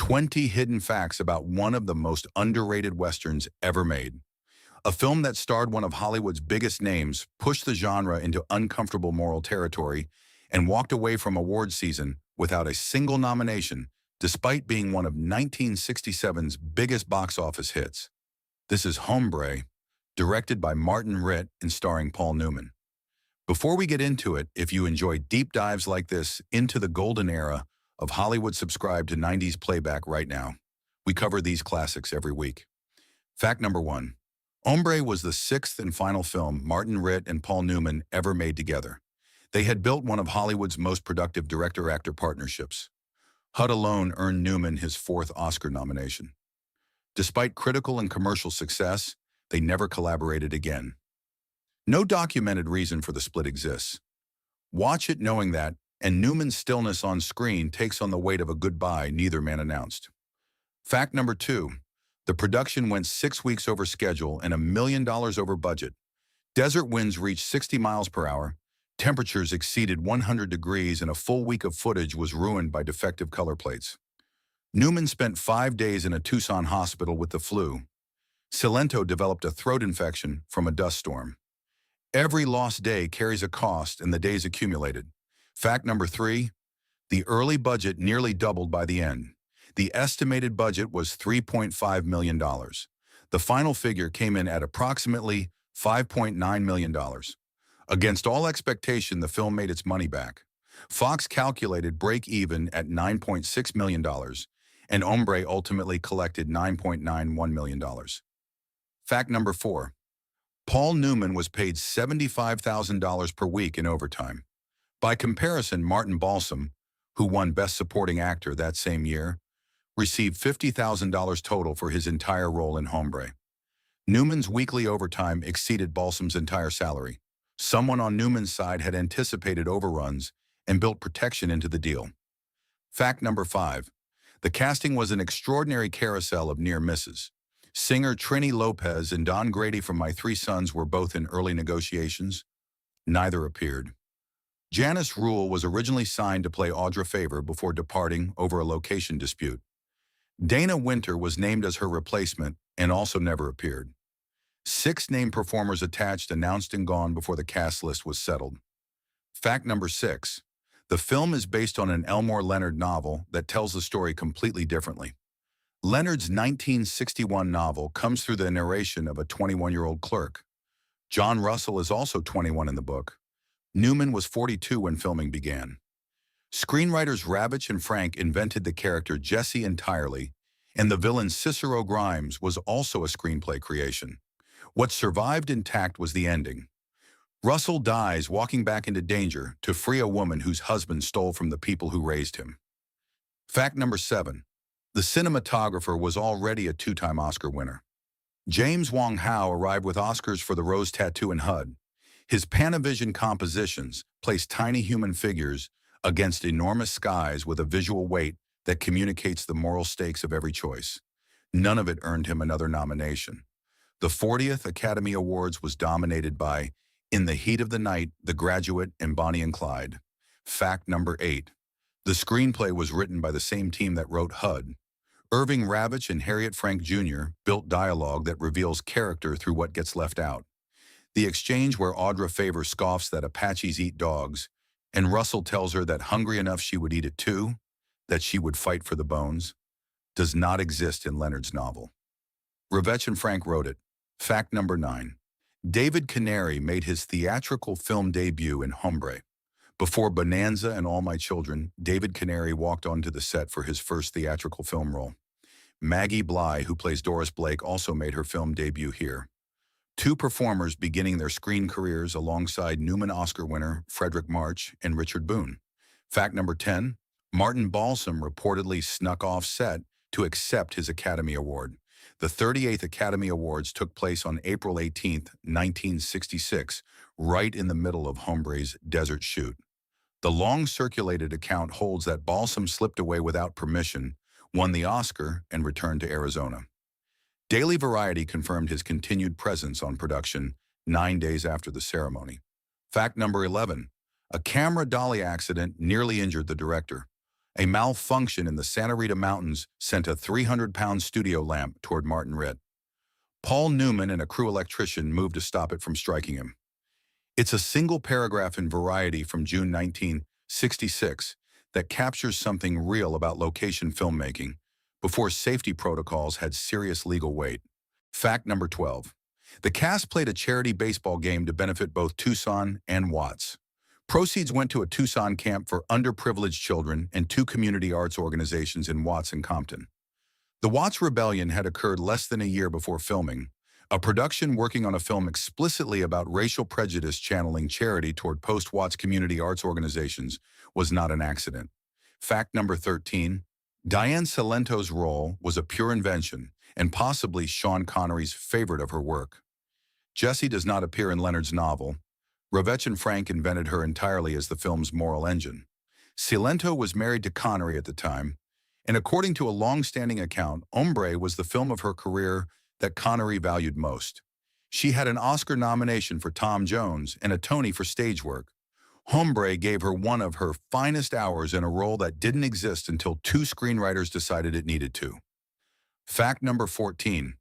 20 hidden facts about one of the most underrated westerns ever made. A film that starred one of Hollywood's biggest names, pushed the genre into uncomfortable moral territory, and walked away from awards season without a single nomination, despite being one of 1967's biggest box office hits. This is Hombre, directed by Martin Ritt and starring Paul Newman. Before we get into it, if you enjoy deep dives like this into the golden era of Hollywood, subscribe to 90s Playback right now. We cover these classics every week. Fact number 1. Hombre was the sixth and final film Martin Ritt and Paul Newman ever made together. They had built one of Hollywood's most productive director-actor partnerships. HUD alone earned Newman his fourth Oscar nomination. Despite critical and commercial success, they never collaborated again. No documented reason for the split exists. Watch it knowing that, and Newman's stillness on screen takes on the weight of a goodbye neither man announced. Fact number 2. The production went 6 weeks over schedule and $1 million over budget. Desert winds reached 60 miles per hour, temperatures exceeded 100 degrees, and a full week of footage was ruined by defective color plates. Newman spent 5 days in a Tucson hospital with the flu. Cilento developed a throat infection from a dust storm. Every lost day carries a cost, and the days accumulated. Fact number 3. The early budget nearly doubled by the end. The estimated budget was $3.5 million. The final figure came in at approximately $5.9 million. Against all expectation, the film made its money back. Fox calculated break-even at $9.6 million, and Hombre ultimately collected $9.91 million. Fact number 4. Paul Newman was paid $75,000 per week in overtime. By comparison, Martin Balsam, who won Best Supporting Actor that same year, received $50,000 total for his entire role in Hombre. Newman's weekly overtime exceeded Balsam's entire salary. Someone on Newman's side had anticipated overruns and built protection into the deal. Fact number 5. The casting was an extraordinary carousel of near misses. Singer Trini Lopez and Don Grady from My Three Sons were both in early negotiations. Neither appeared. Janice Rule was originally signed to play Audra Favor before departing over a location dispute. Dana Winter was named as her replacement and also never appeared. 6 named performers attached, announced, and gone before the cast list was settled. Fact number 6. The film is based on an Elmore Leonard novel that tells the story completely differently. Leonard's 1961 novel comes through the narration of a 21-year-old clerk. John Russell is also 21 in the book. Newman was 42 when filming began. Screenwriters Ravitch and Frank invented the character Jesse entirely, and the villain Cicero Grimes was also a screenplay creation. What survived intact was the ending. Russell dies walking back into danger to free a woman whose husband stole from the people who raised him. Fact number 7. The cinematographer was already a 2-time Oscar winner. James Wong Howe arrived with Oscars for The Rose Tattoo and HUD. His Panavision compositions place tiny human figures against enormous skies with a visual weight that communicates the moral stakes of every choice. None of it earned him another nomination. The 40th Academy Awards was dominated by In the Heat of the Night, The Graduate, and Bonnie and Clyde. Fact number 8. The screenplay was written by the same team that wrote HUD. Irving Ravitch and Harriet Frank Jr. built dialogue that reveals character through what gets left out. The exchange where Audra Favor scoffs that Apaches eat dogs, and Russell tells her that hungry enough she would eat it too, that she would fight for the bones, does not exist in Leonard's novel. Ravitch and Frank wrote it. Fact number 9. David Canary made his theatrical film debut in Hombre. Before Bonanza and All My Children, David Canary walked onto the set for his first theatrical film role. Maggie Bly, who plays Doris Blake, also made her film debut here. 2 performers beginning their screen careers alongside Newman Oscar winner Frederick March and Richard Boone. Fact number 10. Martin Balsam reportedly snuck off set to accept his Academy Award. The 38th Academy Awards took place on April 18, 1966, right in the middle of Hombre's desert shoot. The long-circulated account holds that Balsam slipped away without permission, won the Oscar, and returned to Arizona. Daily Variety confirmed his continued presence on production 9 days after the ceremony. Fact number 11. A camera dolly accident nearly injured the director. A malfunction in the Santa Rita Mountains sent a 300-pound studio lamp toward Martin Ritt. Paul Newman and a crew electrician moved to stop it from striking him. It's a single paragraph in Variety from June 1966 that captures something real about location filmmaking before safety protocols had serious legal weight. Fact number 12. The cast played a charity baseball game to benefit both Tucson and Watts. Proceeds went to a Tucson camp for underprivileged children and two community arts organizations in Watts and Compton. The Watts Rebellion had occurred less than a year before filming. A production working on a film explicitly about racial prejudice channeling charity toward post-Watts community arts organizations was not an accident. Fact number 13. Diane Salento's role was a pure invention and possibly Sean Connery's favorite of her work. Jessie does not appear in Leonard's novel. Ravech and Frank invented her entirely as the film's moral engine. Salento was married to Connery at the time, and according to a long-standing account, Hombre was the film of her career that Connery valued most. She had an Oscar nomination for Tom Jones and a Tony for stage work. Hombre gave her one of her finest hours in a role that didn't exist until two screenwriters decided it needed to. Fact number 14.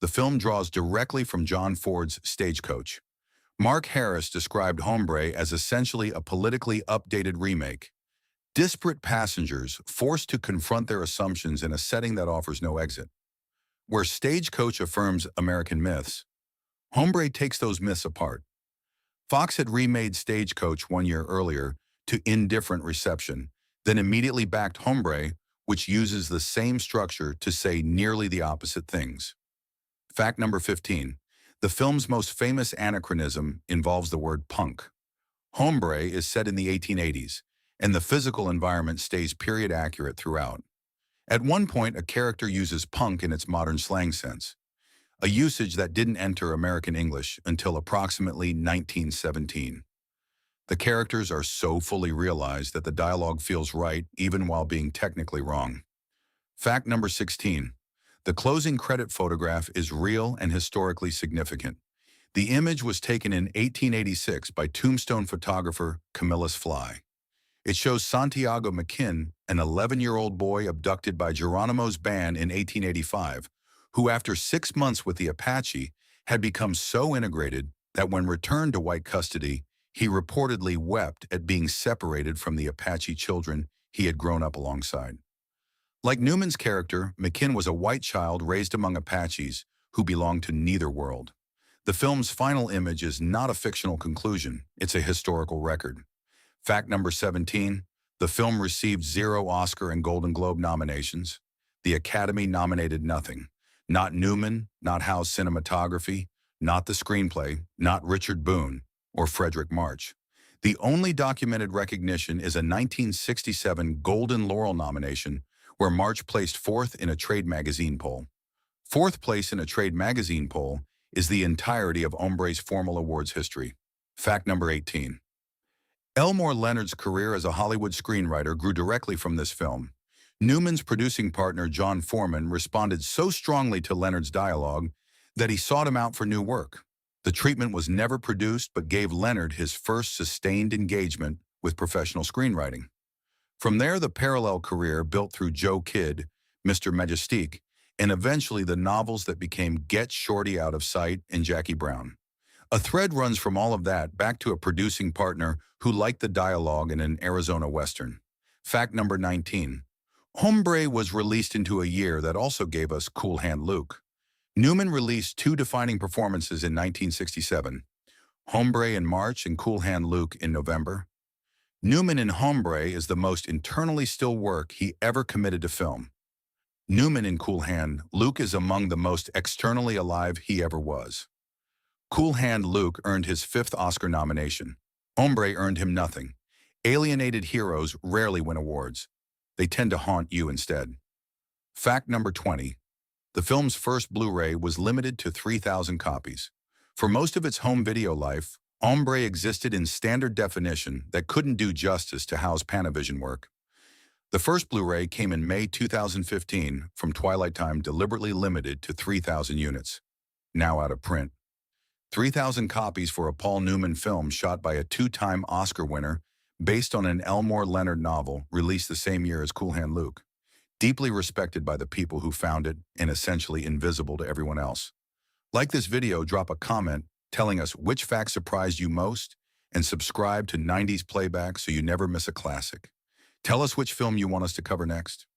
The film draws directly from John Ford's Stagecoach. Mark Harris described Hombre as essentially a politically updated remake. Disparate passengers forced to confront their assumptions in a setting that offers no exit. Where Stagecoach affirms American myths, Hombre takes those myths apart. Fox had remade Stagecoach 1 year earlier to indifferent reception, then immediately backed Hombre, which uses the same structure to say nearly the opposite things. Fact number 15. The film's most famous anachronism involves the word punk. Hombre is set in the 1880s, and the physical environment stays period accurate throughout. At one point, a character uses punk in its modern slang sense, a usage that didn't enter American English until approximately 1917. The characters are so fully realized that the dialogue feels right even while being technically wrong. Fact number 16. The closing credit photograph is real and historically significant. The image was taken in 1886 by Tombstone photographer Camillus Fly. It shows Santiago McKin, an 11-year-old boy abducted by Geronimo's band in 1885, who after 6 months with the Apache had become so integrated that when returned to white custody, he reportedly wept at being separated from the Apache children he had grown up alongside. Like Newman's character, McKin was a white child raised among Apaches who belonged to neither world. The film's final image is not a fictional conclusion, it's a historical record. Fact number 17, the film received 0 Oscar and Golden Globe nominations. The Academy nominated nothing. Not Newman, not Howe's cinematography, not the screenplay, not Richard Boone, or Frederick March. The only documented recognition is a 1967 Golden Laurel nomination where March placed 4th in a trade magazine poll. 4th place in a trade magazine poll is the entirety of Hombre's formal awards history. Fact number 18. Elmore Leonard's career as a Hollywood screenwriter grew directly from this film. Newman's producing partner John Foreman responded so strongly to Leonard's dialogue that he sought him out for new work. The treatment was never produced but gave Leonard his first sustained engagement with professional screenwriting. From there, the parallel career built through Joe Kidd, Mr. Majestique, and eventually the novels that became Get Shorty Out of Sight and Jackie Brown. A thread runs from all of that back to a producing partner who liked the dialogue in an Arizona Western. Fact number 19. Hombre was released into a year that also gave us Cool Hand Luke. Newman released 2 defining performances in 1967, Hombre in March and Cool Hand Luke in November. Newman in Hombre is the most internally still work he ever committed to film. Newman in Cool Hand Luke is among the most externally alive he ever was. Cool Hand Luke earned his 5th Oscar nomination. Hombre earned him nothing. Alienated heroes rarely win awards. They tend to haunt you instead. Fact number 20. The film's first Blu-ray was limited to 3,000 copies. For most of its home video life, Hombre existed in standard definition that couldn't do justice to Howe's Panavision work. The first Blu-ray came in May 2015 from Twilight Time, deliberately limited to 3,000 units. Now out of print. 3,000 copies for a Paul Newman film shot by a 2-time Oscar winner based on an Elmore Leonard novel released the same year as Cool Hand Luke, deeply respected by the people who found it and essentially invisible to everyone else. Like this video, drop a comment telling us which fact surprised you most, and subscribe to 90s Playback so you never miss a classic. Tell us which film you want us to cover next.